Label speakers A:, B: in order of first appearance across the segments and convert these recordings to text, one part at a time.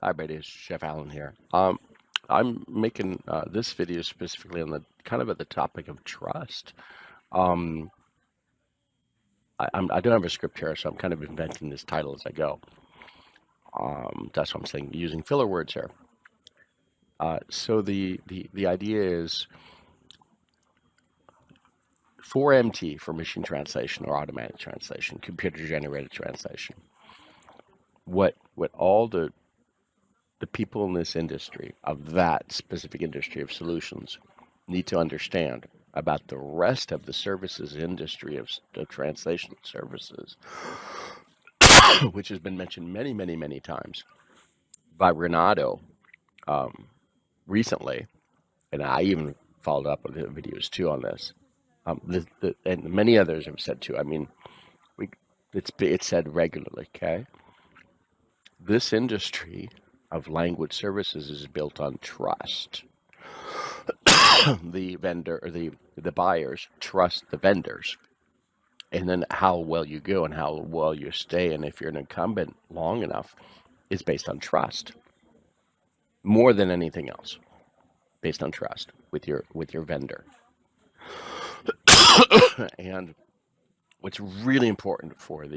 A: Hi, everybody. It's Chef Allen here. I'm making this video specifically on the kind of at the topic of trust. Um, I don't have a script here, so I'm kind of inventing this title as I go. That's what I'm saying, using filler words here. So the idea is for MT, for machine translation or automatic translation, computer generated translation. What all the people in this industry of that specific industry of solutions need to understand about the rest of the services industry of translation services, which has been mentioned many, many, many times by Renato recently, and I even followed up with videos too on this. And many others have said too. I mean, it's said regularly. Okay, this industry of language services is built on trust. The vendor or the buyers trust the vendors, and then how well you go and how well you stay, and if you're an incumbent long enough, is based on trust more than anything else. Based on trust with your vendor. And what's really important for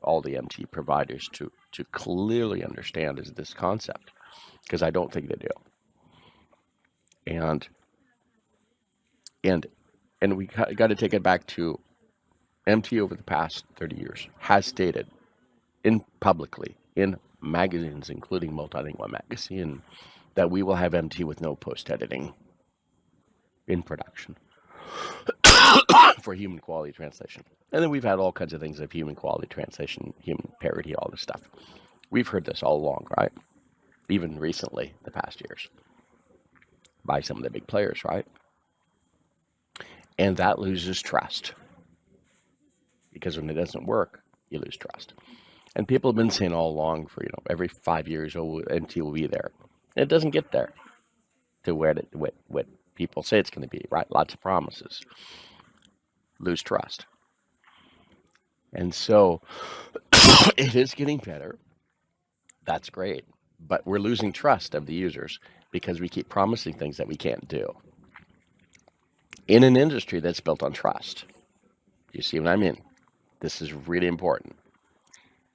A: all the MT providers to clearly understand is this concept, because I don't think they do. And we got to take it back to MT over the past 30 years has stated publicly in magazines, including Multilingual Magazine, that we will have MT with no post-editing in production for human quality translation. And then we've had all kinds of things of human quality translation, human parity, all this stuff. We've heard this all along, right? Even recently, the past years, by some of the big players, right? And that loses trust. Because when it doesn't work, you lose trust. And people have been saying all along for, every 5 years, MT will be there. And it doesn't get there to what people say it's going to be, right? Lots of promises. Lose trust. And so it is getting better. That's great. But we're losing trust of the users because we keep promising things that we can't do in an industry that's built on trust. You see what I mean? This is really important.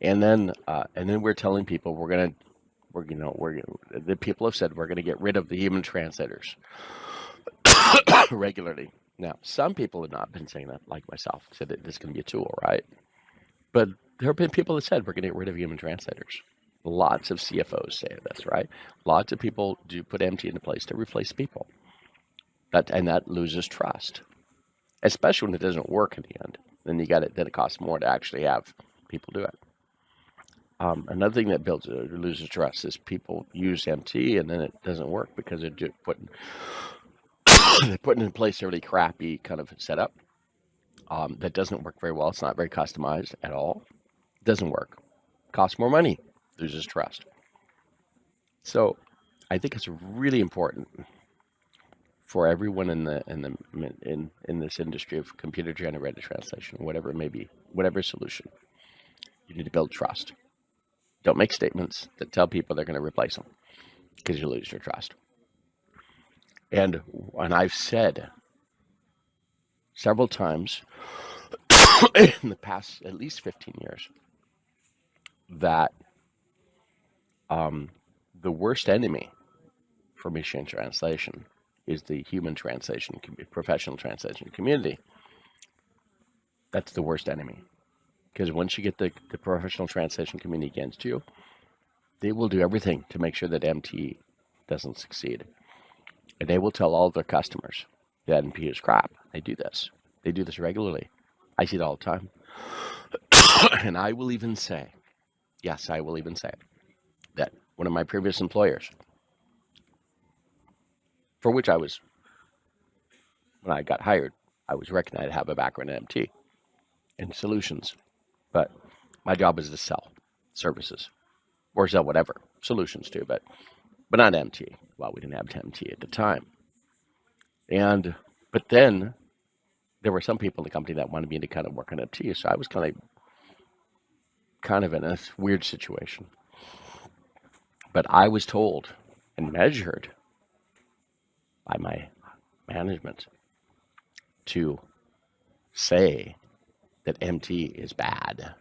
A: And then we're telling people the people have said we're going to get rid of the human translators regularly. Now, some people have not been saying that, like myself, said that this is going to be a tool, right? But there have been people that said we're going to get rid of human translators. Lots of CFOs say this, right? Lots of people do put MT into place to replace people. That loses trust, especially when it doesn't work in the end. Then it costs more to actually have people do it. Another thing that loses trust is people use MT and then it doesn't work because they're putting in place a really crappy kind of setup that doesn't work very well. It's not very customized at all. It doesn't work. Costs more money. Loses trust. So I think it's really important for everyone in this industry of computer generated translation, whatever it may be, whatever solution, you need to build trust. Don't make statements that tell people they're going to replace them, because you lose your trust. And I've said several times in the past at least 15 years that the worst enemy for machine translation is the human translation, professional translation community. That's the worst enemy. Because once you get the professional translation community against you, they will do everything to make sure that MT doesn't succeed. And they will tell all of their customers that MT is crap. They do this. They do this regularly. I see it all the time. And I will even say, yes, I will even say that one of my previous employers, for which when I got hired, I was recognized to have a background in MT and solutions. But my job is to sell services or sell whatever, solutions too, but not MT. Well, we didn't have MT at the time. But then there were some people in the company that wanted me to kind of work on MT, so I was kind of in a weird situation. But I was told and measured by my management to say that MT is bad,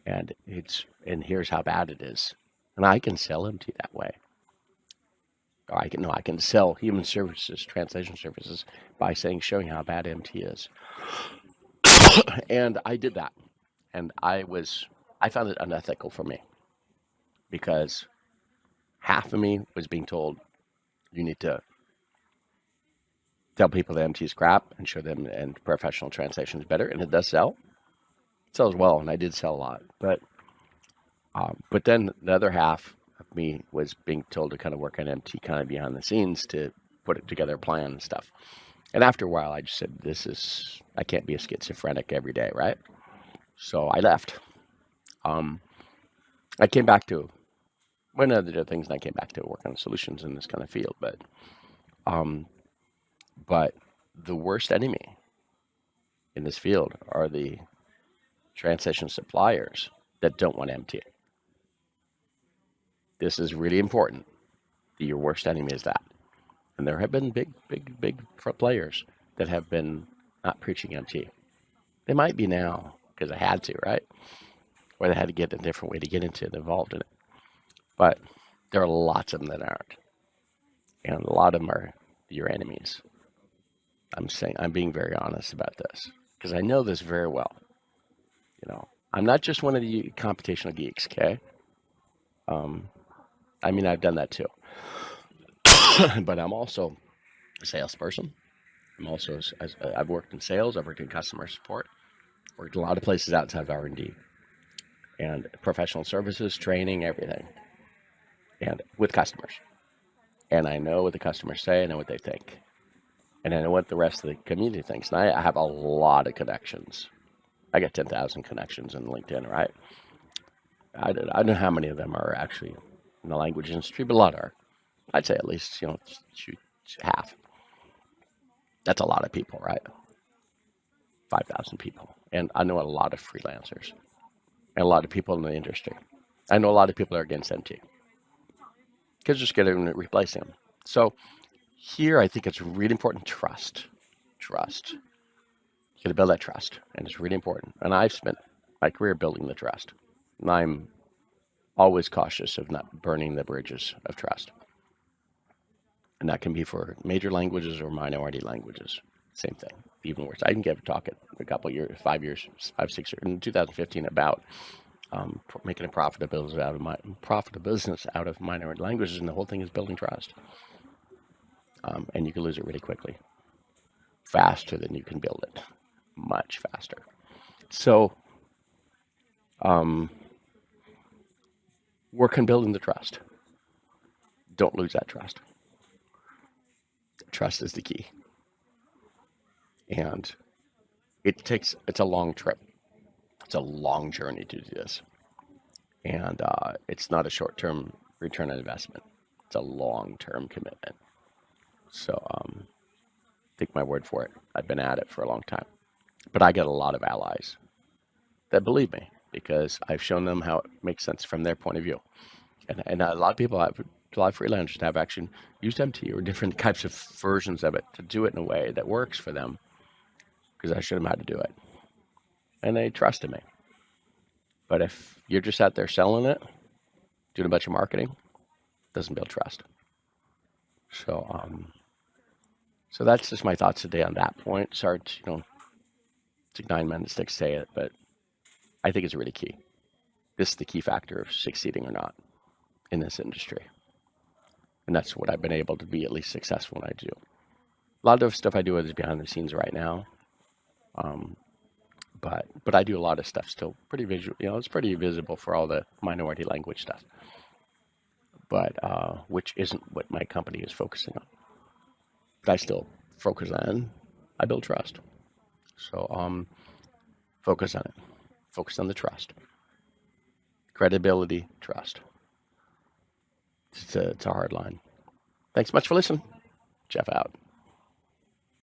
A: and here's how bad it is. And I can sell MT that way. Or I can sell human services, translation services, by showing how bad MT is. And I did that. And I found it unethical for me, because half of me was being told you need to tell people that MT is crap and show them and professional translation is better, and it does sell. It sells well, and I did sell a lot. But then the other half of me was being told to kind of work on MT kind of behind the scenes to put it together, plan and stuff. And after a while, I just said, I can't be a schizophrenic every day, right? So I left. I came back to one of the things, and I came back to work on solutions in this kind of field. But the worst enemy in this field are the translation suppliers that don't want MT. This is really important. Your worst enemy is that. And there have been big players that have been not preaching MT. They might be now because they had to, right? Or they had to get a different way to get involved in it. But there are lots of them that aren't. And a lot of them are your enemies. I'm being very honest about this, because I know this very well. I'm not just one of the computational geeks, okay? I've done that too. But I'm also a salesperson. I've worked in sales. I've worked in customer support. Worked a lot of places outside of R&D and professional services, training, everything, and with customers. And I know what the customers say. I know what they think, and I know what the rest of the community thinks. And I have a lot of connections. I got 10,000 connections in LinkedIn, right? I don't know how many of them are actually in the language industry, but a lot are. I'd say at least, half. That's a lot of people, right? 5,000 people. And I know a lot of freelancers and a lot of people in the industry. I know a lot of people are against MT because they're scared of replacing them. So here, I think it's really important. Trust. You got to build that trust, and it's really important. And I've spent my career building the trust. And I'm always cautious of not burning the bridges of trust. And that can be for major languages or minority languages. Same thing, even worse. I can give a talk at a couple years, 5 years, 5, 6 years, in 2015 about making a profitable business out of minority languages, and the whole thing is building trust. And you can lose it really quickly, faster than you can build it, much faster. So, work on building the trust. Don't lose that trust. Trust is the key. And it's a long trip. It's a long journey to do this. And it's not a short-term return on investment. It's a long-term commitment. So take my word for it. I've been at it for a long time. But I get a lot of allies that believe me, because I've shown them how it makes sense from their point of view. And a lot of people a lot of freelancers have actually used MT or different types of versions of it to do it in a way that works for them, because I showed them how to do it. And they trusted me. But if you're just out there selling it, doing a bunch of marketing, it doesn't build trust. So that's just my thoughts today on that point. Sorry, it took 9 minutes to say it, but I think it's really key. This is the key factor of succeeding or not in this industry. And that's what I've been able to be at least successful when I do. A lot of stuff I do is behind the scenes right now. But I do a lot of stuff still pretty visual. It's pretty visible for all the minority language stuff. But which isn't what my company is focusing on. But I still focus on, I build trust. So focus on it. Focus on the trust. Credibility, trust. It's a hard line. Thanks much for listening. Jeff out.